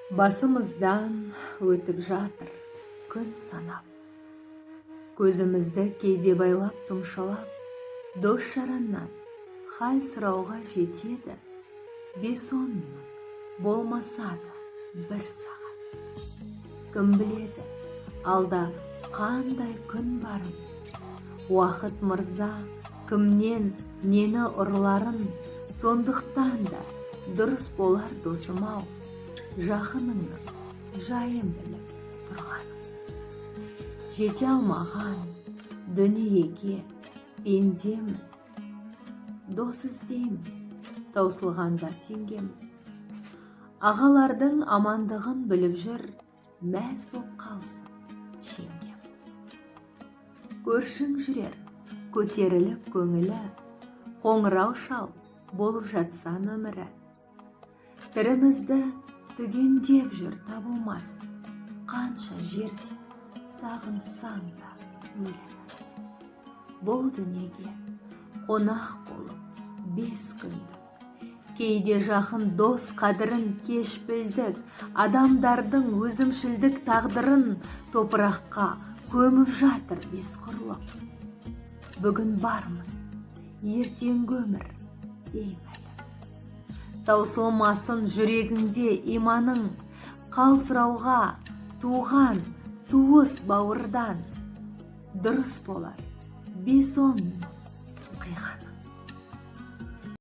Басымыздан өтіп жатыр күн санап, көзімізді кейде байлап тұмшалап, дос жараннан хал сұрауға жетеді 5-10 минут, болмаса да 1 сағат. Кім біледі, алда қандай күн барын, уақыт мырза кімнен нені ұрларын, сондықтан да дұрыс болар досым-ау, жақыныңның жайын біліп тұрғаның. Жете алмаған дүниеге пендеміз, дос іздейміз, таусылғанда теңгеміз. Ағалардың амандығын біліп жүр, мәз боп қалсын жеңгеміз. Көршің жүрер, көтеріліп көңілі, қоңырау шал болып жатса нөмірі. Тірімізді түгендеп жүр табылмас, қанша жерде сағынсаң да өлімі. Бұл дүниеге қонақ болып 5 күндік, кейде жақын дос қадірін кеш білдік, адамдардың өзімшілдік тағдырын топыраққа көміп жатыр 5 құрлық. Бүгін бармыз, ертең өмір беймәлім. Таусылмасын жүрегіңде иманың, қал сұрауға туған туыс бауырдан. Дұрыс болар 5-10 минут,